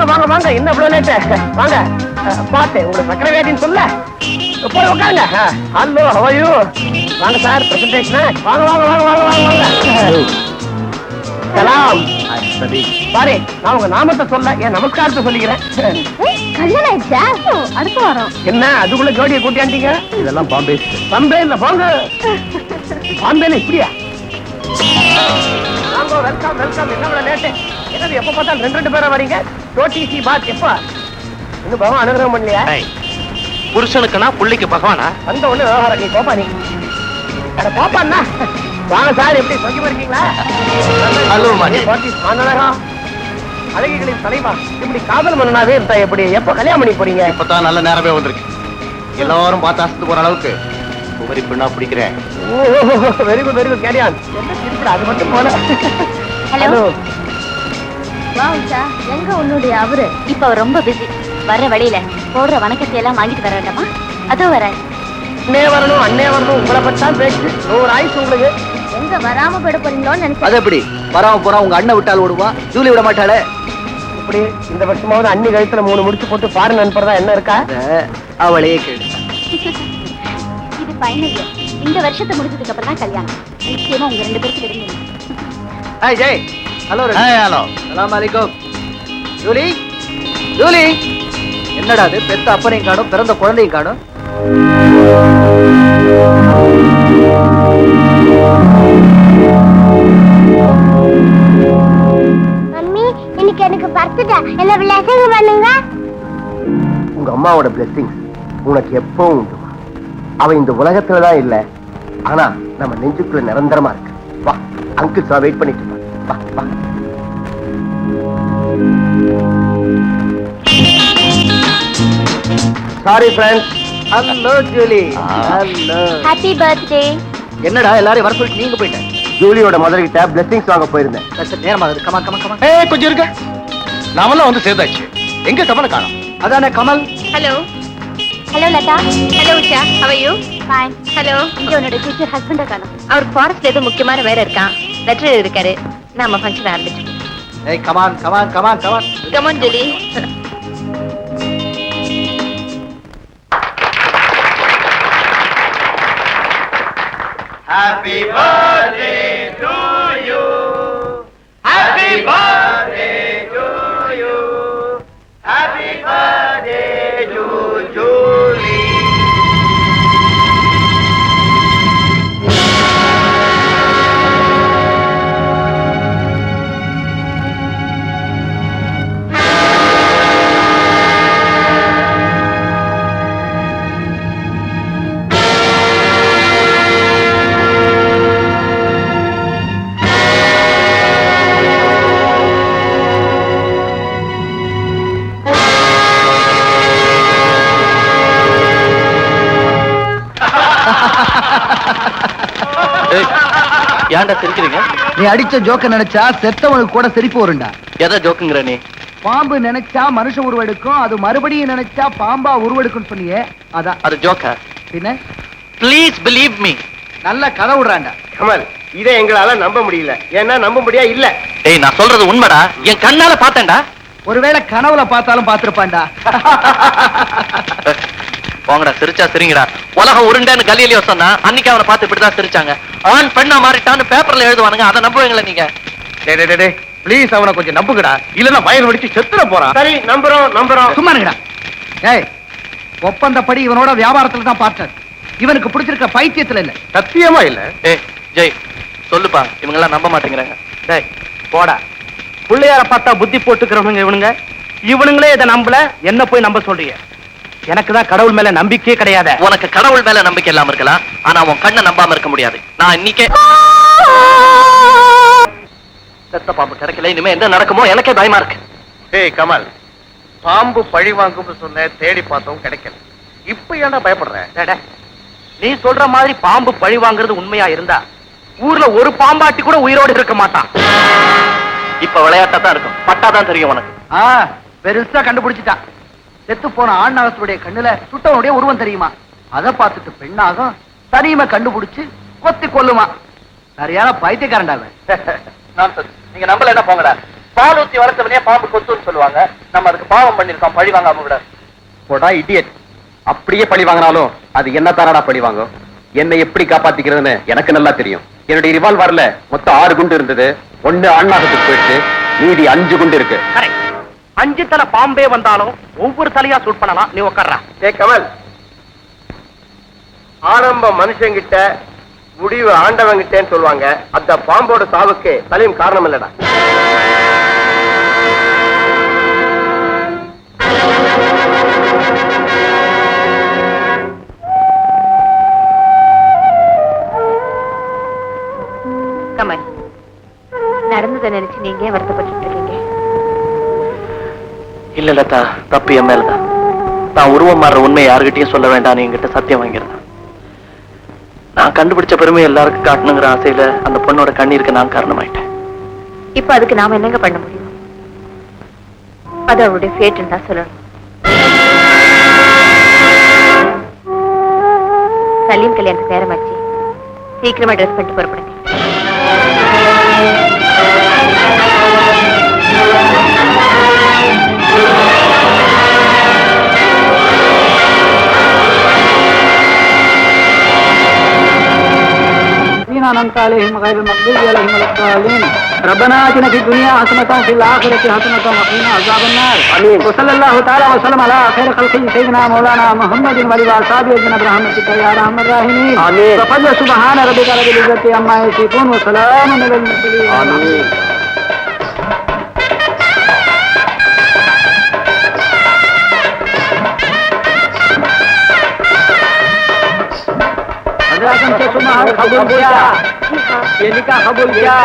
வாங்க வாங்க வாங்க, என்ன இவ்வளவு லேட்டு? வாங்க, பார்த்தேன் உங்களுக்கு சக்கரை வியாதின்னு சொல்ல. போய் உட்காருங்க. Hello, how are you? வாங்க சார், பிரசன்டேஷன். வாங்க வாங்க வாங்க வாங்க வாங்க வாங்க. சலாம். பாரு, நான் உங்க நாமத்தை சொல்ல, என் நமஸ்காரத்தை சொல்லிக்கிறேன். கல்யாணம் ஆயிடுச்சா? அடுத்த வாரம். என்ன அதுக்குள்ள ஜோடியை கூட்டியாண்டீங்க? இதெல்லாம் பாம்பே. பாம்பே இல்ல, போங்க. பாம்பேல இப்படியா? வாங்க, வெல்கம் வெல்கம். என்ன லேட்டு? என்னது எப்ப பார்த்தாலும் ரெண்டு பேரா வரீங்க? டோட்டிசி பாத் எப்ப? இன்னும் பகவான் அனுகிரகம் பண்ணலையா? புருஷனுக்குனா புள்ளிக்கு பகவானா? வந்த ஒண்ணு விவகாரம். நீ போப்பா, நீ போப்பாண்ணா. வாங்க சார், எப்படி சௌக்கியமா இருக்கீங்களா? அழகிகளின் தலைவா, இப்படி காதல் மன்னனாவே இருந்தா எப்படி? எப்ப கல்யாணம் பண்ணி போறீங்க? இப்பதான் நல்ல நேரமே வந்திருக்கு. எல்லாரும் பார்த்து அசத்து போற அளவுக்கு உபரி பெண்ணா பிடிக்கிறேன். Very good very good, carry on. என்ன திருப்பி அது மட்டும் போல. ஹலோ வாவுச்சா, எங்க உன்னுடைய அவரு? இப்ப அவர் ரொம்ப பிஸி. வர்ற வழியில போடுற வணக்கத்தை எல்லாம் வாங்கிட்டு வர வேண்டாமா? அதோ வர. அண்ணே வரணும், அண்ணே வரணும், உங்களை பத்தான் பேச்சு. 100 ஆயிடுச்சு உங்களுக்கு. எங்க வராம போயிட போறீங்களோன்னு நினைச்சேன். அது எப்படி வராம போறா? உங்க அண்ணன் விட்டால் விடுவான், ஜூலி விட மாட்டாளே. இப்படி இந்த வருஷமாவது அண்ணி கழுத்துல 3 முடிச்சு போட்டு பாரு அனுப்புறதா என்ன இருக்கா? அவளையே கேடு. இது ஃபைனல். இந்த வருஷத்தை முடிஞ்சதுக்கு அப்புறம் தான் கல்யாணம். நிச்சயமா உங்க 2 பேருக்கு விடுங்க. ஹாய் ஜெய். Hello hello. அஸ்ஸலாமு அலைக்கும். ஜூலி ஜூலி, என்னடா அது? பெத்த அப்பனையும் காணும், பிறந்த குழந்தையும் காணும். மம்மி, இன்னைக்கு எனக்கு பர்த்டே. என்ன பிளஸிங் பண்ணுங்க. உங்க அம்மாவோட பிளெஸிங்ஸ் உனக்கு எப்பவும் உண்டு. அவ இந்த உலகத்துலதான் இல்ல, ஆனா நம்ம நெஞ்சுக்குள்ள நிரந்தரமா இருக்கு. வா, அங்கிள் வெயிட் பண்ணிட்டு வா வா. Sorry friends. Hello Julie. Hello. Happy birthday. என்னடா எல்லாரும் வர சொல்லிட்டு நீங்க போயிட்டேன்? ஜூலியோட மதர் கிட்ட பிளெஸிங்ஸ் வாங்க போயிருந்தேன். நேரமாகுது. கமா கமா கமா. கொஞ்சம் இருக்க. நாமெல்லாம் வந்து சேர்ந்தாச்சு. எங்க கமலை காணோம்? அதானே Kamal. Hello hello Latha. Hello Usha, how are you? Fine. Hello. இங்க உன்னோட ஃபியூச்சர் ஹஸ்பண்ட காணோம். அவர் ஃபாரஸ்ட்ல ஏதோ முக்கியமான வேலை இருக்கான். லெட்டர் இருக்காரு. நாம ஃபங்க்ஷன் ஆரம்பிச்சோம். ஏய் come on come on come on come on. Come on Julie. Happy birthday to you. Happy birthday to you. Happy birthday to Julie. ஏன்டா சிரிக்கிறீங்க? நீ அடிச்ச ஜோக்க நினைச்சா செத்தவனுக்கு கூட சிரிப்பு வரும்டா. எதை ஜோக்குங்கிற நீ? பாம்பு நினைச்சா மனுஷ உருவெடுக்கும், அது மறுபடியும் நினைச்சா பாம்பா உருவெடுக்கும் சொன்னியே, அதான். அது ஜோக்கா? பின்ன ப்ளீஸ் பிலீவ் மீ. நல்ல கதை விடுறான்டா. கமல், இதை எங்களால நம்ப முடியல. ஏன்னா நம்ப முடியா இல்ல. ஏய், நான் சொல்றது உண்மைடா. என் கண்ணால பார்த்தேன்டா. ஒருவேளை கனவுல பார்த்தாலும் பார்த்திருப்பான்டா. போங்கடா, சிரிச்சா சிரிங்கடா. உலகம் உருண்டேன்னு கலியிலேயே சொன்னா அன்னைக்கு அவனை பார்த்து இப்படிதான் சிரிச்சாங்க. ஆண் பெண்ணா மாறிட்டான்னு பேப்பர்ல எழுதுவானுங்க. அதை நம்புவீங்களா நீங்க? ப்ளீஸ் அவனை கொஞ்சம் நம்புங்கடா, இல்லன்னா வயல் வெடிச்சு செத்துற போறான். சரி, நம்புறோம் நம்புறோம். சும்மா இருங்கடா. ஏய், ஒப்பந்தப்படி இவனோட வியாபாரத்துல தான் பார்ட்னர். இவனுக்கு பிடிச்சிருக்க பைத்தியத்துல இல்ல. சத்தியமா இல்ல. ஏய் ஜெய், சொல்லுப்பா. இவங்க எல்லாம் நம்ப மாட்டேங்கிறாங்க. டேய் போடா. பிள்ளையார பார்த்தா புத்தி போட்டுக்கிறவனுங்க இவனுங்க. இவனுங்களே இதை நம்பல, என்ன போய் நம்ப சொல்றீங்க? எனக்கு தான் கடவுள் மேல நம்பிக்கையே கிடையாது. உனக்கு கடவுள் மேல நம்பிக்கை இல்லாம இருக்கலாம், ஆனா உன் கண்ணை நம்பாம இருக்க முடியாது. நான் இன்னைக்கே செத்த பாம்பு கிடைக்கல. இனிமே என்ன நடக்குமோ எனக்கே பயமா இருக்கு. ஏய் கமல், பாம்பு பழி வாங்கும்னு சொன்ன, தேடி பார்த்தோம் கிடைக்கல. இப்ப ஏன்டா பயப்படுற? நீ சொல்ற மாதிரி பாம்பு பழி வாங்குறது உண்மையா இருந்தா ஊர்ல ஒரு பாம்பாட்டி கூட உயிரோடு இருக்க மாட்டான். இப்ப விளையாட்டா தான் இருக்கும், பட்டாதான் தெரியும் உனக்கு. பெருசா கண்டுபிடிச்சிட்டான். செத்து போன ஆண் நகத்துடைய கண்ணுல சுட்டவனுடைய உருவம் தெரியுமா? அதை பார்த்துட்டு பெண்ணாகும் தனியுமே கண்டுபிடிச்சு கொத்தி கொல்லுமா. சரியான பைத்தியக்காரன்டாவ. நீங்க நம்பல என்ன போங்கடா. பால் ஊத்தி வளர்த்தவனே பாம்பு கொத்துன்னு சொல்லுவாங்க. நம்ம அதுக்கு பாவம் பண்ணிருக்கோம், பழி வாங்காம விட. போடா இடியட். அப்படியே பழி வாங்கினாலும் அது என்ன தானடா பழி வாங்கும்? என்னை எப்படி காப்பாத்திக்கிறதுன்னு எனக்கு நல்லா தெரியும். என்னுடைய ரிவால்வர்ல மொத்தம் 6 குண்டு இருந்தது. 1 ஆண்நாகத்துக்கு போயிடுச்சு, மீதி 5 குண்டு இருக்கு. 5 தலை பாம்பே வந்தாலும் ஒவ்வொரு தலையா சூட் பண்ணலாம். நீ உட்கார்றா. கமல், ஆரம்பம் மனுஷங்கிட்ட, முடிவு ஆண்டவங்கிட்டேன்னு சொல்லுவாங்க. அந்த பாம்போட சாவுக்கு சலீம் காரணம் இல்லடா. கமல், நடந்ததை நினைச்சு நீங்க வருத்தப்பட்டு இருக்கீங்க. இல்ல லதா, தப்பு என் மேலதான். நான் உருவம் மாறுற உண்மை யாருகிட்டயும் சொல்ல வேண்டாம், என்கிட்ட சத்தியம் வாங்கிருந்தேன். நான் கண்டுபிடிச்ச பெருமை எல்லாருக்கும் காட்டணுங்கிற ஆசையில அந்த பொண்ணோட கண்ணீருக்கு நான் காரணமாயிட்டேன். இப்ப அதுக்கு நாம என்னங்க பண்ண முடியும்? அது அவருடைய ஃபேட்ன்னு தான் சொல்லணும். சலீம் கல்யாணத்துக்கு நேரமாச்சு, சீக்கிரமா ட்ரெஸ் பண்ணிட்டு புறப்படுங்க. أنعمت عليهم غير المغضوب عليهم ولا الضالين ربنا آتنا في الدنيا حسنة وفي الآخرة حسنة وقنا عذاب النار آمين وصلى الله تعالى وسلم على خير خلقه سيدنا مولانا محمد وعلى آله وصحبه أجمعين برحمتك يا أرحم الراحمين آمين وقد سبحان ربك رب العزة عما يصفون وسلام على المرسلين آمين. कबूल किया, ये निकाह कबूल किया,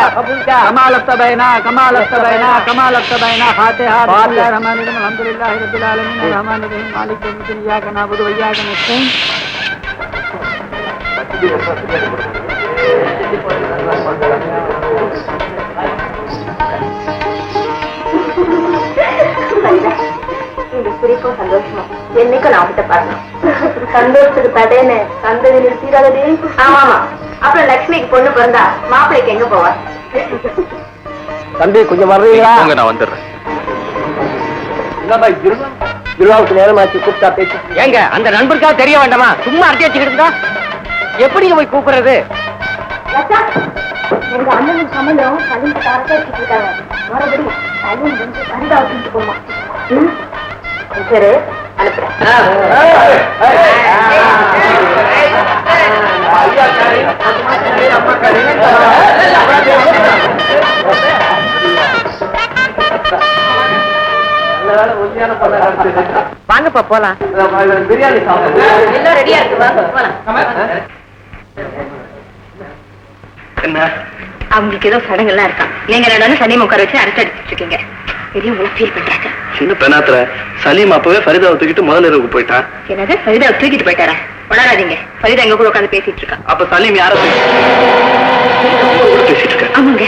कमाल तबैना कमाल तबैना कमाल तबैना फातिहा बिस्मिल्लाहिर रहमानिर रहीम अल्हम्दुलिल्लाहि रब्बिल आलमीन अर्रहमानिर रहीम मालिक यौमिद्दीन इय्याका नअबुदु व इय्याका नस्तईन இந்த சிரிப்பும் சந்தோஷமா என்னைக்கும் நான் அவகிட்ட பார்க்கணும். சந்தோஷத்துக்கு தடேன்னு சந்ததி நிறுத்திடாதே. ஆமா ஆமா, அப்புறம் லட்சுமிக்கு பொண்ணு பிறந்தா மாப்பிள்ளைக்கு எங்க போவா? தம்பி கொஞ்சம் வர்றீங்களா? நான் வந்துடுறேன். திருவாவுக்கு நேரமாச்சு, கூப்பிட்டா பேச்சு. ஏங்க அந்த நண்பருக்காக தெரிய வேண்டாமா? சும்மா அட்டி வச்சுக்கிட்டு இருந்தா எப்படி போய் கூப்பிடுறது? எங்க அண்ணனும் சம்பந்தம் சலீம் காரத்தை வச்சுட்டு இருக்காங்க. மறுபடியும் சலீம் வந்து கண்டா வச்சுட்டு போமா. சரி, அனுப்புறேன். வாங்கப்பா போலாம். பிரியாணி சாப்பிடு. எல்லாம் ரெடியா இருக்கு, வாங்க போலாம். என்ன அவங்களுக்கு ஏதோ சடங்கெல்லாம் இருக்கா. நீங்க ரெண்டு சலீம் உட்கார வச்சு அரட்டை அடிச்சுட்டு இருக்கீங்க. பெரியவங்களா ஃபீல் பண்றாங்க. சின்ன பெண்ணாத்துல சலீம் அப்பவே ஃபரிதாவை தூக்கிட்டு முதல் இரவுக்கு போயிட்டான். என்னது, ஃபரிதாவை தூக்கிட்டு போயிட்டாரா? வளராதீங்க. ஃபரிதா எங்க கூட உட்காந்து பேசிட்டு இருக்கா. அப்ப சலீம் யார பேசிட்டு இருக்க? ஆமாங்க.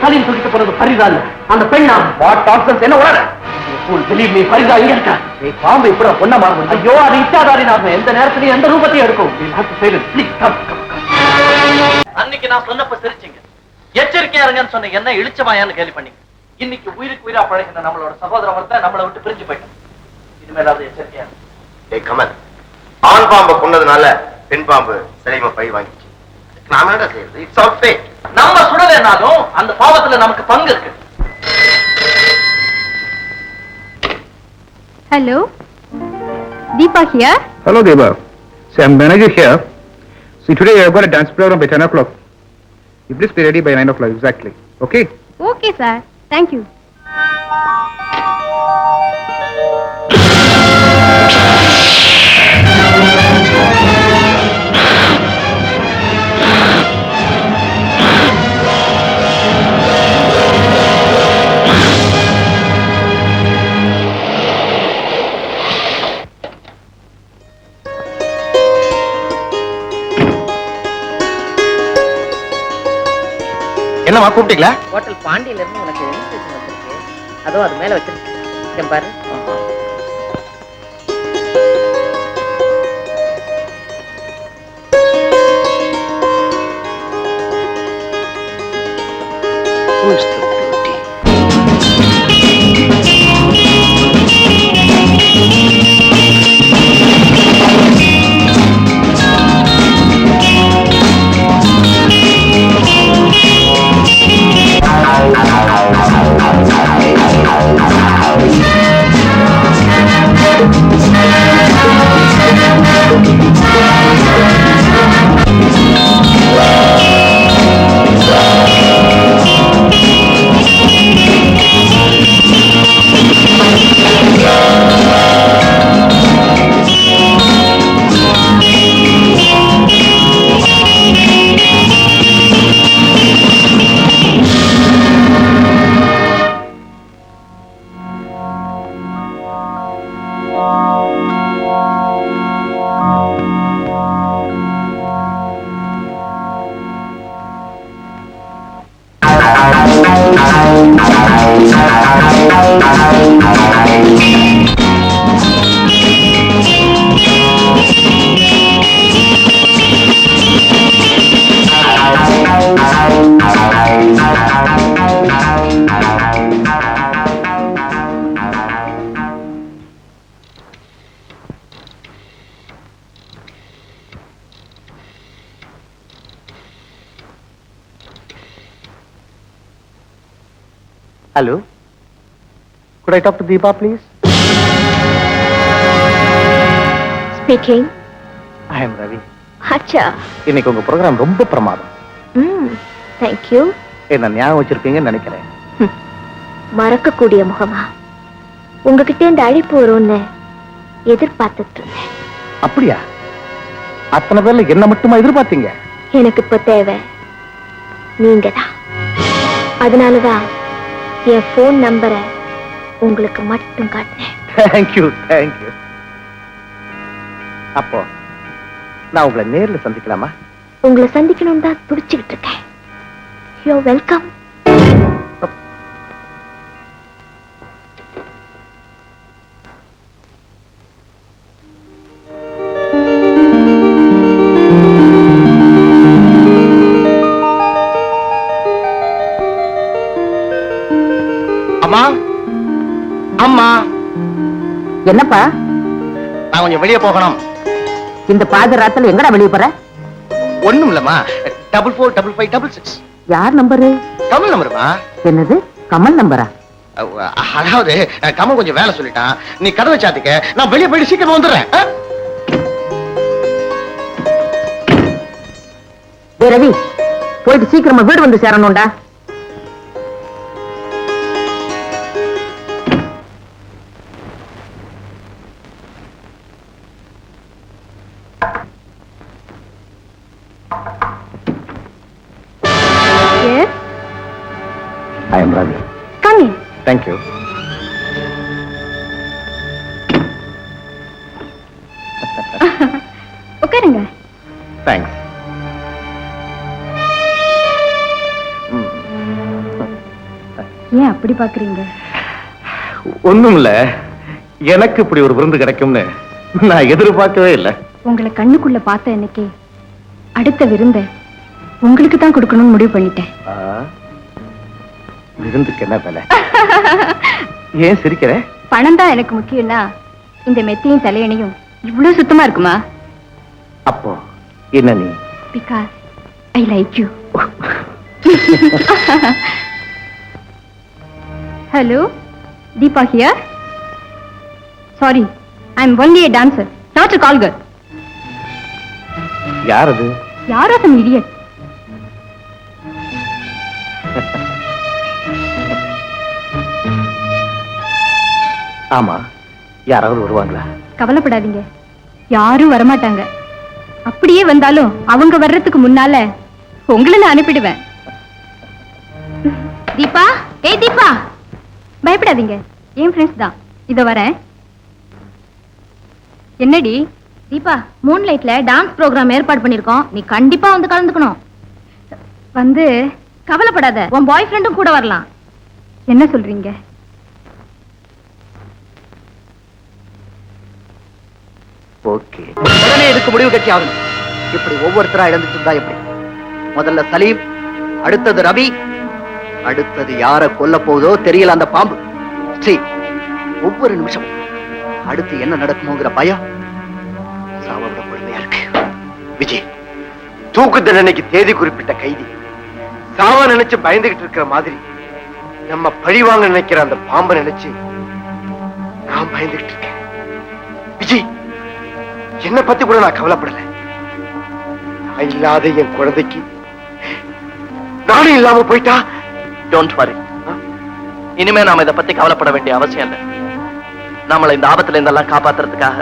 சலீம் தூக்கிட்டு போறது ஃபரிதா இல்ல, அந்த பெண்ணா? வாட் டாக்ஸன்ஸ், என்ன உளற? believe me, ஃபரிதா இங்க இருக்கா. நீ பாம்பு இப்படி பொண்ண மாறும். ஐயோ, அது இச்சாதாரி நாம எந்த நேரத்திலையும் எந்த ரூபத்தையும் எடுக்கும். அன்னைக்கு நான் சொன்னப்ப சிரிச்சீங்க, எச்சரிக்கையா இருங்கன்னு சொன்ன என்ன இழிச்சமாயான்னு கேள்வி பண்ணீங்க. இன்னைக்கு உயிருக்கு உயிரா பழகின நம்மளோட சகோதர ஒருத்தன் நம்மளை விட்டு பிரிஞ்சு போயிட்டான். இனிமேலாவது எச்சரிக்கையா. ஏய் கமல், ஆண் பாம்பை கொன்னதுனால பெண் பாம்பு சலீமை பழி வாங்கிச்சு. நாம என்ன செய்யறது? It's all fate. நம்ம சுடலைனாலும் அந்த பாவத்துல நமக்கு பங்கு இருக்கு. Hello, Deepa here. Hello, Deva. So I'm manager here. See, today I've got a dance program by 10 o'clock. You please be ready by 9 o'clock exactly. Okay? Okay, sir. Thank you. என்னம்மா கூப்பிட்டீங்களா? Hotel பாண்டியில இருந்து உனக்கு invitation வந்திருக்கு. அதோ அது மேல வச்சிருக்கேன் பாரு. Hello. Could I talk to Deepa, please? Speaking. I am Ravi. அச்சா. இன்னைக்கு உங்க ப்ரோக்ராம் ரொம்ப பிரமாதம். Thank you. என்ன ஞாபகம் வச்சிருப்பீங்கன்னு நினைக்கிறேன். மறக்கக்கூடிய முகமா உங்ககிட்ட இந்த அழைப்பு வரும்னு எதிர்பார்த்துட்டு இருந்தேன். அப்படியா? அத்தனை பேர்ல என்ன மட்டுமா எதிர்பார்த்தீங்க? எனக்கு இப்ப தேவை நீங்கதான். அதனாலதான் என் போன் நம்பரை உங்களுக்கு மட்டும் காட்டுறேன். Thank you thank you. அப்போ நான் உங்களை நேர்ல சந்திக்கலாமா? உங்களை சந்திக்கணும் தான் துடிச்சுக்கிட்டு இருக்கேன். You welcome. அம்மா அம்மா. என்னப்பா நான் கொஞ்சம் வெளியே போகணும். இந்த பாதராத்துல எங்கடா வெளிய போற? ஒண்ணும் இல்லம்மா. 445566. யார் நம்பரு? கமல் நம்பருமா? என்னது கமல் நம்பரா? அதாவது கமல் கொஞ்சம் வேலை சொல்லிட்டான். நீ கதவை சாத்திக்க, நான் வெளியே போயிட்டு சீக்கிரம் வந்துடுறேன். ரவி, போயிட்டு சீக்கிரமா வீடு வந்து சேரணும்டா. Yes. I am Ravi. Come in. Thank you. உட்காருங்க. Thanks. ஏன் அப்படி பாக்குறீங்க? ஒண்ணும் இல்ல, எனக்கு இப்படி ஒரு விருந்து கிடைக்கும்னு நான் எதிர்பார்க்கவே இல்லை. உங்களை கண்ணுக்குள்ள பார்த்த இன்னைக்கு அடுத்த விருந்த உங்களுக்கு தான் கொடுக்கணும்னு முடிவு பண்ணிட்டேன். விருந்துக்கு என்ன விலை? ஏன் சிரிக்கிற? பணம் தான் எனக்கு முக்கியம்னா இந்த மெத்தையும் தலையணையும் இவ்வளவு சுத்தமா இருக்குமா? அப்போ என்ன நீ? Because I like you. Hello, Deepa here. Sorry, I'm only a dancer, not a call girl. யார் அது? யாரோ some idiot. ஆமா, யாராவது வருவாங்களா? கவலைப்படாதீங்க, யாரும் வரமாட்டாங்க. அப்படியே வந்தாலும் அவங்க வர்றதுக்கு முன்னால உங்களை நான் அனுப்பிடுவேன். தீபா, ஏய் தீபா, பயப்படாதீங்க, என் ஃப்ரெண்ட்ஸ் தான். இதோ வரேன். என்னடி தீபா, மூன்லைட்ல டான்ஸ் ப்ரோக்ராம் ஏற்பாடு பண்ணிருக்கோம், நீ கண்டிப்பா வந்து கலந்துக்கணும். வந்து கவலைப்படாத, உன் பாய் ஃப்ரெண்டும் கூட வரலாம். என்ன சொல்றீங்க? ஓகே, உடனே இதுக்கு முடிவு கட்சி ஆகணும். இப்படி ஒவ்வொருத்தரா இழந்துட்டு இருந்தா எப்படி? முதல்ல சலீம், அடுத்தது ரவி, அடுத்தது யார கொல்ல போகுதோ தெரியல அந்த பாம்பு. சரி, ஒவ்வொரு நிமிஷமும் அடுத்து என்ன நடக்குமோங்கிற பயம் சாவோட பொறுமையா இருக்கு. விஜய், தூக்கு தண்டனைக்கு தேதி குறிப்பிட்ட கைதி சாவ நினைச்சு பயந்துகிட்டு இருக்கிற மாதிரி நம்ம பழி வாங்க நினைக்கிற அந்த பாம்பை நினைச்சு நான் பயந்துகிட்டு இருக்கேன். விஜய், என்ன பத்தி கூட நான் கவலைப்படல. நான் இல்லாத என் குழந்தைக்கு நானும் இல்லாம போயிட்டா. Don't worry. இனிமே நாம இதை பத்தி கவலைப்பட வேண்டிய அவசியம் இல்லை. நம்மளை இந்த ஆபத்துல இருந்தெல்லாம் காப்பாத்துறதுக்காக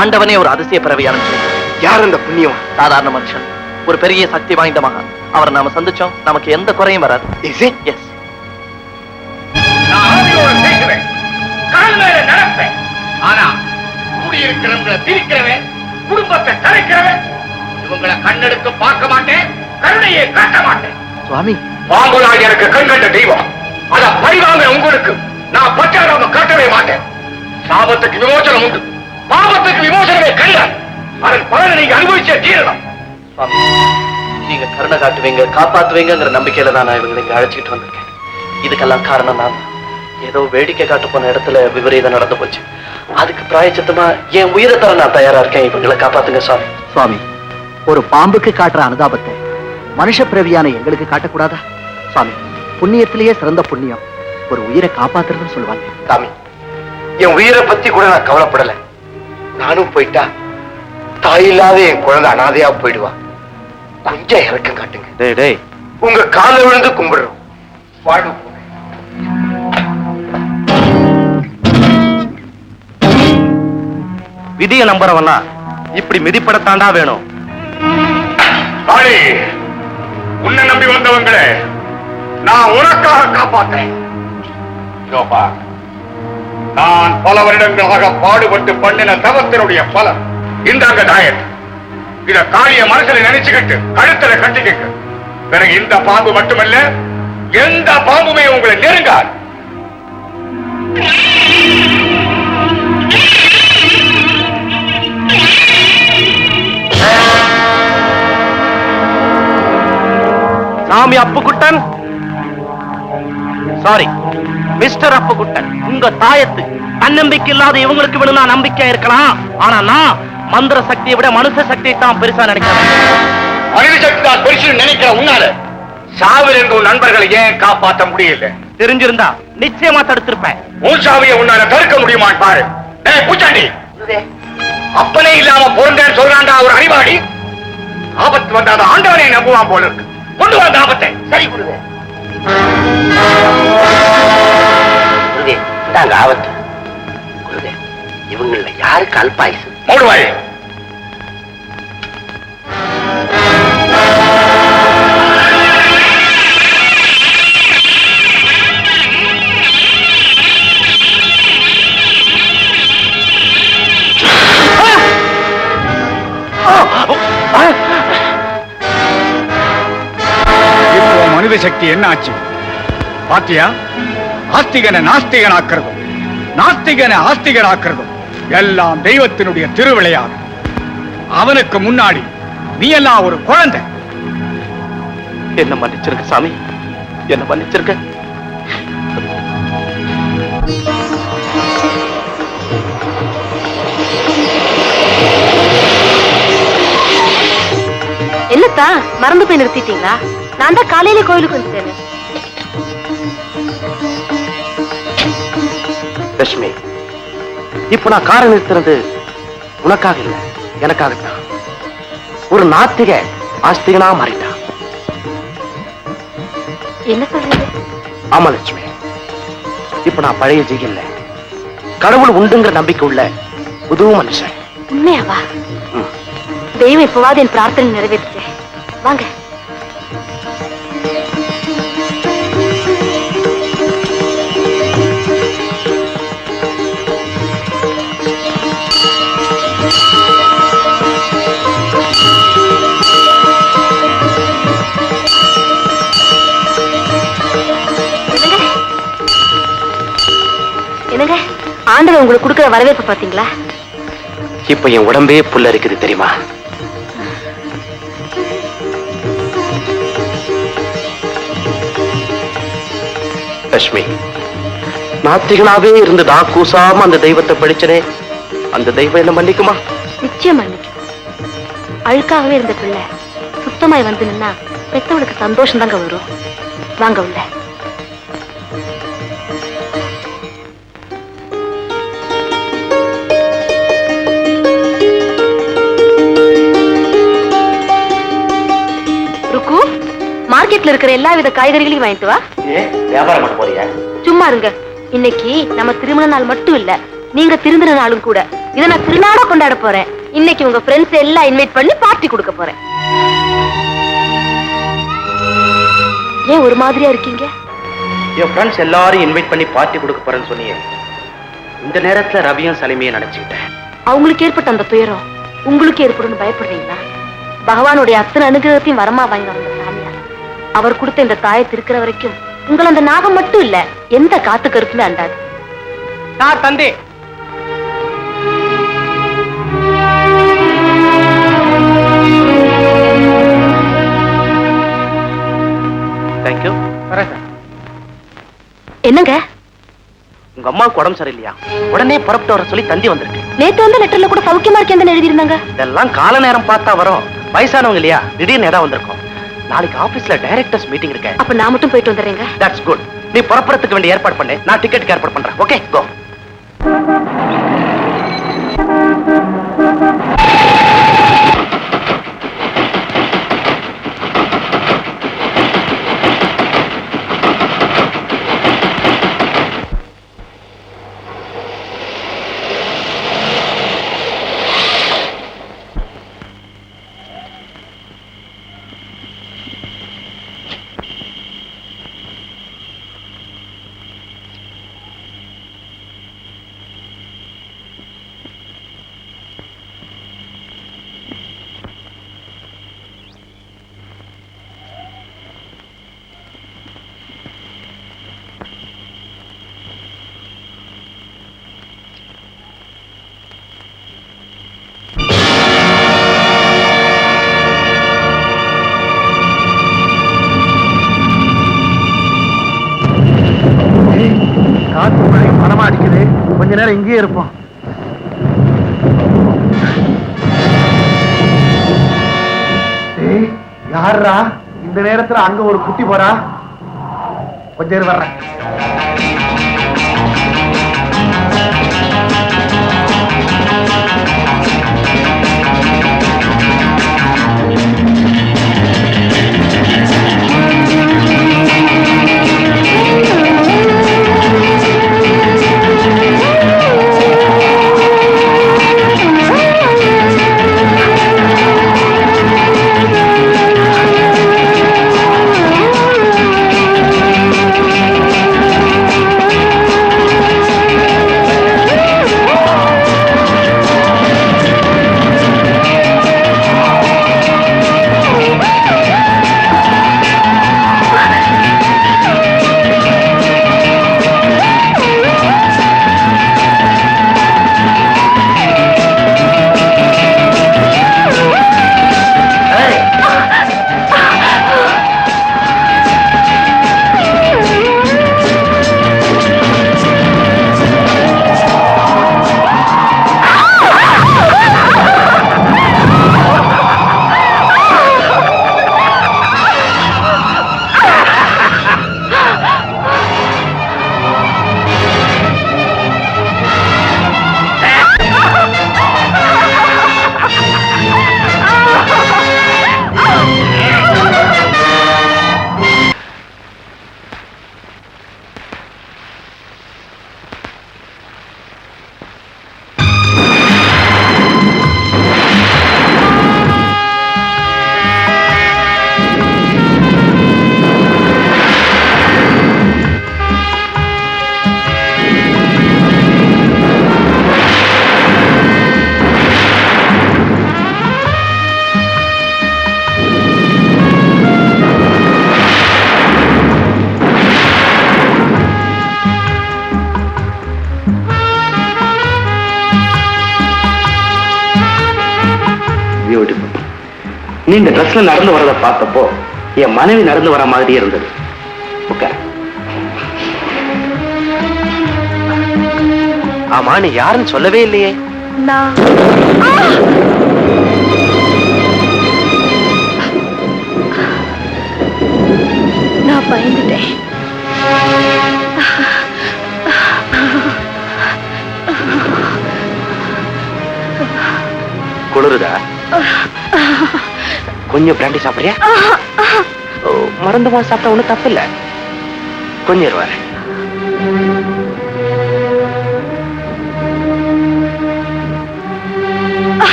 ஆண்டவனே ஒரு அதிசய பிறவி அனுப்பிச்சு. யார் அந்த புண்ணியம்? சாதாரண மனுஷன், ஒரு பெரிய சக்தி வாய்ந்த மகான். அவரை நாம சந்திச்சோம், நமக்கு எந்த குறையும் வராது. எஸ், நடப்பேன். ஆனா கூடியிருக்கிறவங்களை திரிக்கிறவன், குடும்பத்தை கலைக்கிறவன், இவங்களை கண்ணெடுத்து பார்க்க மாட்டேன், கருணையை காட்ட மாட்டேன். சுவாமி, பாம்புலாக எனக்கு கண் கண்ட தெய்வம். அத பழிவாங்க உங்களுக்கு நான் பச்சாடாம காட்டவே மாட்டேன். சாபத்துக்கு விமோசனம் உண்டு, பாவத்துக்கு விமோசனமே கல்ல. அதன் பலனை நீங்க அனுபவிச்சே தீரலாம். சுவாமி, நீங்க கருணை காட்டுவீங்க, காப்பாத்துவீங்கிற நம்பிக்கையில தான் நான் இவங்களை இங்க அழைச்சிட்டு வந்திருக்கேன். இதுக்கெல்லாம் காரணம் நான் ஏதோ வேடிக்கை காட்டு போன இடத்துல விபரீதம் நடந்து போச்சு. அதுக்கு பிராயச்சித்தமா என் உயிரை தர நான் தயாரா இருக்கேன். இவங்களை காப்பாத்துங்க சுவாமி. சுவாமி, ஒரு பாம்புக்கு காட்டுற அனுதாபத்தை மனுஷ பிறவியான எங்களுக்கு காட்டக்கூடாதா? சுவாமி, புண்ணியத்திலேயே சிறந்த புண்ணியம் ஒரு உயிரை காப்பாத்துறதுன்னு சொல்லுவாங்க. சாமி, என் உயிரை பத்தி கூட நான் கவலைப்படல. நானும் போயிட்டா தாயில்லாத என் குழந்தை அனாதையா போயிடுவா. கொஞ்சம் இறக்கம் காட்டுங்க. டேய் டேய், உங்க கால விழுந்து கும்பிடுறோம். வாழ்வு போங்க. விதியை நம்புறவனா இப்படி மிதிப்படத்தாண்டா வேணும். உன்னை நம்பி வந்தவங்களே நான் உனக்காக காப்பாற்றேன். நான் பல வருடங்களாக பாடுபட்டு பண்ணின தவத்தினுடைய பலன் இந்த டயட். இத காளிய மனசுல நினைச்சுக்கிட்டு கழுத்துல கட்டிக்க. பிறகு இந்த பாம்பு மட்டுமல்ல, எந்த பாம்புமே உங்களை நெருங்காது. சாமி அப்புக்குட்டன், சாரி மிஸ்டர் அப்புக்குட்டன், உங்க தாயத்து தன்னம்பிக்கை இல்லாத இவங்களுக்கு வேணும்னா நம்பிக்கையா இருக்கலாம். ஆனா நான் மந்திர சக்தியை விட மனுஷ சக்தியை தான் பெருசா நினைக்கிறேன். மனித சக்தி தான் பெருசு நினைக்கிற உன்னால சாவில் இருந்த நண்பர்களை ஏன் காப்பாற்ற முடியல? தெரிஞ்சிருந்தா நிச்சயமா தடுத்திருப்பேன். உன் சாவியை உன்னால தடுக்க முடியுமான்னு பாரு. பூச்சாண்டி, அப்பனே இல்லாம பொருந்தேன்னு சொல்றாண்டா ஒரு அறிவாளி. ஆபத்து வந்தாத ஆண்டவனை நம்புவான் போல இருக்கு. கொண்டு வந்த ஆபத்தை சரி கொடுங்க. இந்தாங்க ஆபத்து. இவங்கள யாருக்கு அல்பாயுசு? மூடுவாயே. மனித சக்தி என்ன ஆச்சு பாத்தியா? ஆஸ்திகனை நாஸ்திகனாக்குறதும் நாஸ்திகனை ஆஸ்திகனாக்குறதும் எல்லாம் தெய்வத்தினுடைய திருவிளையாடு. அவனுக்கு முன்னாடி நீ எல்லாம் ஒரு குழந்தை. என்ன மன்னிச்சிருக்க சாமி, என்ன மன்னிச்சிருக்க. என்னத்தா மறந்து போய் நிறுத்திட்டீங்களா? நான் தான் காலையில கோயிலுக்கு வந்துட்டேன். லட்சுமி, இப்ப நான் காரை நிறுத்துறது உனக்காக இல்ல, எனக்காகத்தான். ஒரு நாத்திக ஆஸ்திகனா மாறிட்டான். என்ன சொல்றீங்க? ஆமா லட்சுமி, இப்ப நான் பழைய ஜெயில கடவுள் உண்டுங்கிற நம்பிக்கை உள்ள புது மனுஷன். உண்மையாவா? தெய்வம் இப்பவாது என் பிரார்த்தனை நிறைவேற்றுச்சு. வாங்க. என்னங்க ஆண்டவன் உங்களுக்கு கொடுக்குற வரவேற்பு பாத்தீங்களா? இப்ப என் உடம்பே புல்லரிக்குது தெரியுமா? லட்சுமி, நாத்திகனாவே இருந்ததா கூசாம அந்த தெய்வத்தை படிச்சனே, அந்த தெய்வம் என்ன மன்னிக்குமா? நிச்சயம் மன்னிக்கும். அழுக்காகவே இருந்த பிள்ளை சுத்தமாய் வந்து நின்னா பெத்தவளுக்கு சந்தோஷம் தாங்க வரும். வாங்க உள்ள. ருக்கு, மார்க்கெட்ல இருக்கிற எல்லா வித காய்கறிகளையும் வாங்கிட்டு வா. வியாபாரம் பண்ண போறியா? சும்மா இருங்க. இன்னைக்கு நம்ம திருமண நாள் மட்டும் இல்ல, நீங்க திருந்தின நாளும் கூட. இதை நான் திருநாளா கொண்டாட போறேன். இன்னைக்கு உங்க ஃப்ரெண்ட்ஸ் எல்லாம் இன்வைட் பண்ணி பார்ட்டி கொடுக்க போறேன். ஏன் ஒரு மாதிரியா இருக்கீங்க? என் ஃப்ரெண்ட்ஸ் எல்லாரும் இன்வைட் பண்ணி பார்ட்டி கொடுக்க போறேன்னு சொன்னீங்க. இந்த நேரத்துல ரவியும் சலிமையும் நினைச்சுக்கிட்டேன். அவங்களுக்கு ஏற்பட்ட அந்த துயரம் உங்களுக்கு ஏற்படும் பயப்படுறீங்களா? பகவானுடைய அத்தனை அனுகிரகத்தையும் வரமா வாங்கி வந்த சாமியார் அவர் கொடுத்த இந்த தாயத்தை இருக்கிற வரைக்கும் உங்களை அந்த நாகம் மட்டும் இல்ல, எந்த காத்து கருத்துமே அண்டாது. சார் தந்தி. தேங்க்யூ. என்னங்க உங்க அம்மாவுக்கு உடம்பு சரியில்லையா? உடனே புறப்பட்டு வர சொல்லி தந்தி வந்திருக்கு. நேத்து வந்து லெட்டர்ல கூட சௌக்கியமா இருக்கேன்னு எழுதி இருந்தாங்க. இதெல்லாம் கால நேரம் பார்த்தா வரும். வயசானவங்க இல்லையா, திடீர்னு இடம் வந்திருக்கும். நாளைக்கு ஆபீஸ்ல டைரக்டர்ஸ் மீட்டிங் இருக்கு. அப்ப நான் மட்டும் போயிட்டு வந்துடுறேங்க. That's good. நீ புறப்படுறதுக்கு வேண்டிய ஏற்பாடு பண்ணு, நான் டிக்கெட்டுக்கு ஏற்பாடு பண்றேன். ஓகே, கோ. காத்து மழை மனமா அடிக்குது. கொஞ்ச நேரம் இங்கேயே இருப்போம். யாரா இந்த நேரத்துல அங்க ஒரு குட்டி போறா? கொஞ்ச நேரம் வர்றேன். நீ இந்த ட்ரெஸ்ல நடந்து வரத பார்த்தப்போ என் மனைவி நடந்து வர மாதிரியே இருந்தது. ஆமா, நீ யாருன்னு சொல்லவே இல்லையே. நான் பயந்துட்டேன். குளிருதா? கொஞ்சம் பிராண்டி சாப்பிடுறியா? மறந்துமா சாப்பிட்டா ஒண்ணும் தப்பு இல்ல. கொஞ்சம் இருவாரு.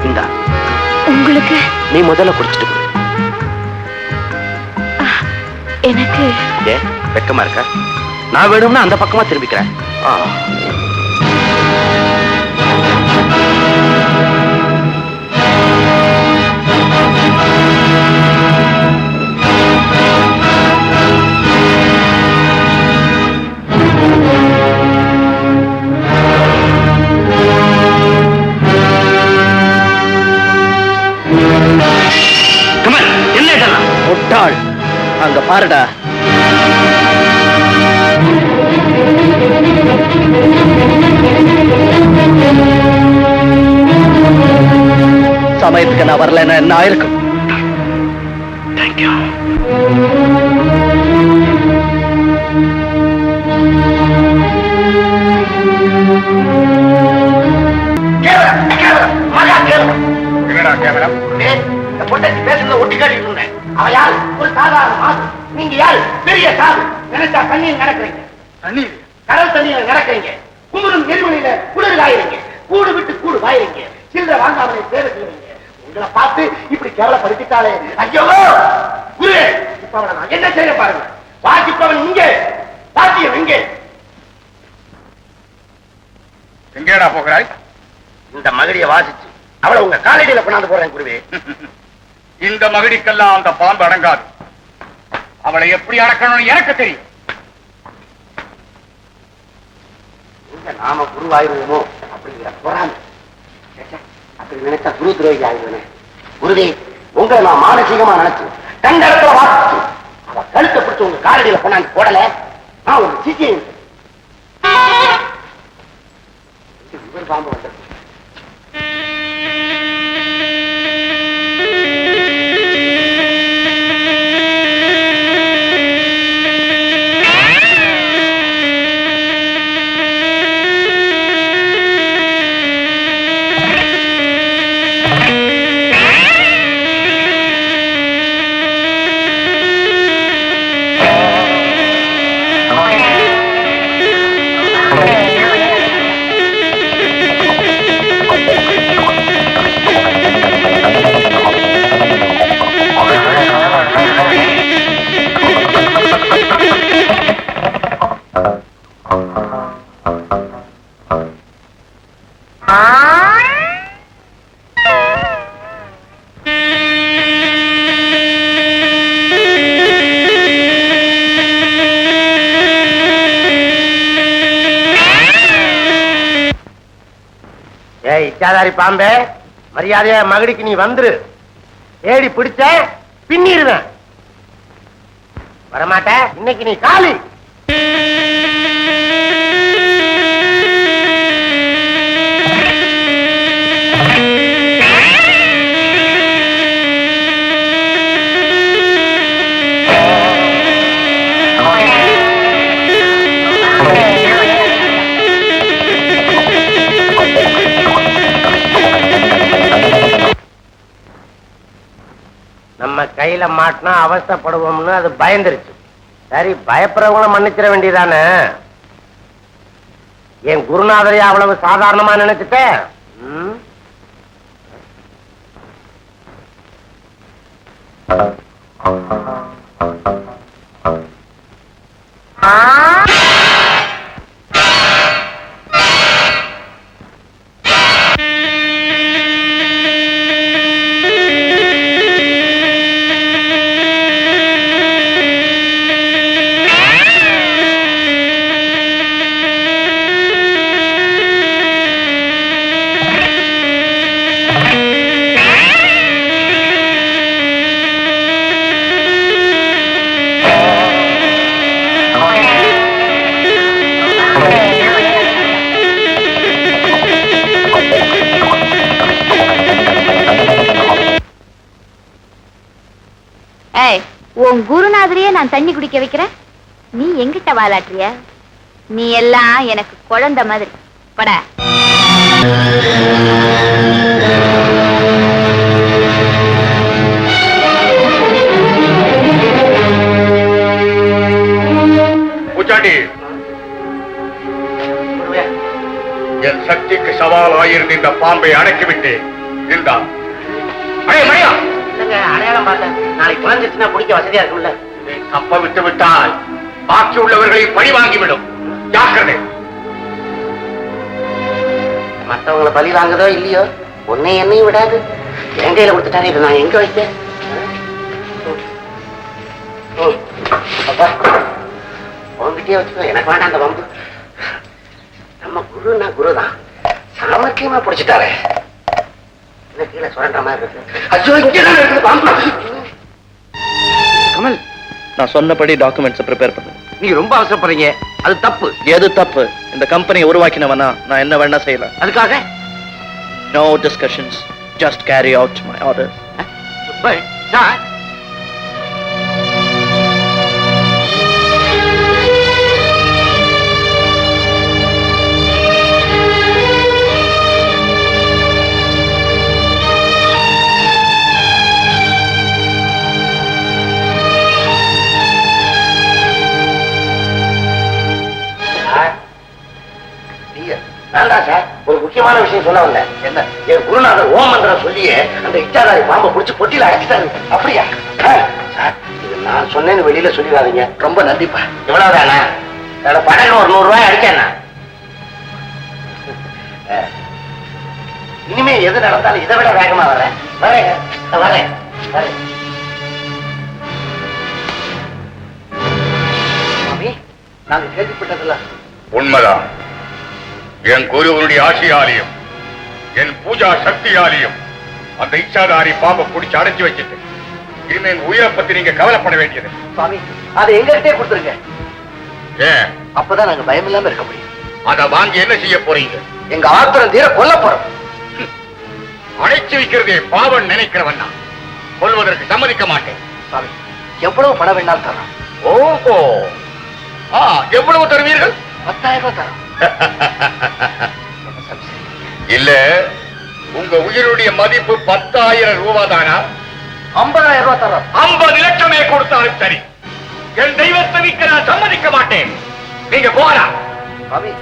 இந்தா உங்களுக்கு. நீ முதல்ல குடிச்சிட்டு கொடு. எனக்கு ஏ வெக்கமா இருக்க? நான் வேணும்னா அந்த பக்கமா திரும்பிக்கிறேன். என்ன இதெல்லாம்? முட்டாள், அங்க பாருடா. சமயத்துக்கு நான் வரலன்னா என்ன ஆயிருக்கும்? தேங்க்யூ. பேசுறத ஒட்டி காட்டிட்டு இருந்தேன். அவ யாரு? ஒரு சாதாரண மாசு. நீங்க யாரு? பெரிய சாது. நினைச்சா தண்ணியில் நடக்கிறீங்க. தண்ணீர் கடல் தண்ணியில நடக்கிறீங்க. குமுறும் நெருமணியில குளிர் காயிறீங்க. கூடு விட்டு கூடு வாயிறீங்க. சில்லற வாங்காமலே சேவை செய்வீங்க. உங்களை பார்த்து இப்படி கேவலப்படுத்திட்டாலே ஐயோ குரு. இப்ப அவனை நான் என்ன செய்ய பாருங்க. வாசிப்பவன் இங்கே, சாத்தியம் இங்கே. எங்கேடா போகிறாய்? இந்த மகடியை வாசிச்சு அவளை உங்க காலடியில கொண்டாந்து போறேன் குருவே. இந்த மகடிக்கெல்லாம் அந்த பாம்பு அடங்காது. அவளை எப்படி அடக்கணும்னு எனக்கு தெரியும். நாம குருவாயிருவோமோ அப்படிங்கிற பொறாமை. அப்படி நினைச்சா குரு துரோகி ஆயிடுவேனே. குருவே, உங்களை நான் மானசீகமா நினைச்சு கண்ட இடத்துல வாசிச்சு அவ கழுத்தை பிடிச்சு உங்க காலடியில கொண்டாந்து போடல. நான் ஒரு சீக்கியம் இவர் பாம்பு வந்தது. இச்சாதாரி பாம்பே, மரியாதையா மகடிக்கு நீ வந்துரு. ஏடி பிடிச்ச பின்னிடுவேன். வரமாட்ட, இன்னைக்கு நீ காலி. நம்ம கையில மாட்டினா அவஸ்தப்படுவோம்னு அது பயந்துருச்சு. சரி, பயப்படுறவங்கள மன்னிச்சிட வேண்டியதானே. என் குருநாதரையா அவ்வளவு சாதாரணமா நினைச்சிட்டேன். ஏய், உன் குருநாதரையே நான் தண்ணி குடிக்க வைக்கிறேன், நீ எங்கிட்ட வாலாட்டுறிய? நீ எல்லாம் எனக்கு குழந்தை மாதிரி. பட பூச்சாண்டி, என் சக்திக்கு சவாலாயிருந்த இந்த பாம்பை அடக்கிவிட்டு இருந்தா அடையாளம் பார்த்தேன். நாளைக்கு குழந்தைச்சுன்னா பிடிக்க வசதியா இருக்கும்ல. தப்ப விட்டு விட்டால் பாக்கி உள்ளவர்களை பழி வாங்கிவிடும். ஜாக்கிரதை. மற்றவங்களை பலி வாங்குதோ இல்லையோ, உன்னை என்னையும் விடாது. என் கையில கொடுத்துட்டாரு, இது நான் எங்க வைக்க? உங்ககிட்டயே வச்சுக்கோ, எனக்கு வேண்டாம் அந்த பம்பு. நம்ம குருன்னா குருதான், சாமர்த்தியமா பிடிச்சிட்டாரு. என்ன கீழே சுரண்ட மாதிரி இருக்கு. ஐயோ, இங்கதான் இருக்குது பாம்பு. கமல், நான் சொன்னபடி டாக்குமெண்ட்ஸ் ப்ரிப்பேர் பண்ணு. நீங்க ரொம்ப அவசரப்படுறீங்க, அது தப்பு. எது தப்பு? இந்த கம்பெனியை உருவாக்கினவனா நான் என்ன வேணா செய்யலாம். அதுக்காக no discussions, just carry out my orders. Sir, வேண்டாம் சார், ஒரு முக்கியமான விஷயம் சொல்ல வந்தேன். என்ன? என் குருநாதர் ஓமந்திரம் சொல்லியே அந்த இச்சாதாரி பாம்பை பிடிச்சி பொட்டியில அடைச்சிட்டாரு. அப்படியா சார்? இது நான் சொன்னேன்னு வெளியில சொல்லிடாதீங்க. ரொம்ப நன்றிப்பா. எவ்வளவுதானா? பணம் ஒரு 100 ரூபாய் அடிச்சேன்னா. இனிமே எது நடந்தாலும் இதை விட வேகமா வரேன். வரேன் வரேன் வரேன். மாமி, நாங்க கேள்விப்பட்டதில்ல. உண்மைதான். என் குருவனுடைய ஆட்சியாலையும் என் பூஜா சக்தியாலையும் அந்த இச்சாதாரி பாம்பை பிடிச்சு அடைச்சு வச்சுட்டு இனிமே என் உயிரை பத்தி நீங்க கவலைப்பட வேண்டியது. சுவாமி, அதை எங்ககிட்டே கொடுத்துருங்க. ஏன்? அப்பதான் நாங்க பயம் இல்லாம இருக்க முடியும். அதை வாங்கி என்ன செய்ய போறீங்க? எங்க ஆத்திரம் தீர கொல்ல போறோம். அடைச்சு வைக்கிறதே பாவன் நினைக்கிறவன் நான் கொல்வதற்கு சம்மதிக்க மாட்டேன். சுவாமி, எவ்வளவு பணம் வேணாலும் தரோம். ஓஹோ, எவ்வளவு தருவீர்கள்? 10,000 ரூபாய் தரோம். இல்ல, உங்க உயிருடைய மதிப்பு 10,000 ரூபாய் தானா? 50,000 ரூபாய் தரோம். 50 லட்சமே கொடுத்தாலும் சரி, என் தெய்வத்தை விற்க நான் சம்மதிக்க மாட்டேன். நீங்க போகலாம். சுவாமி,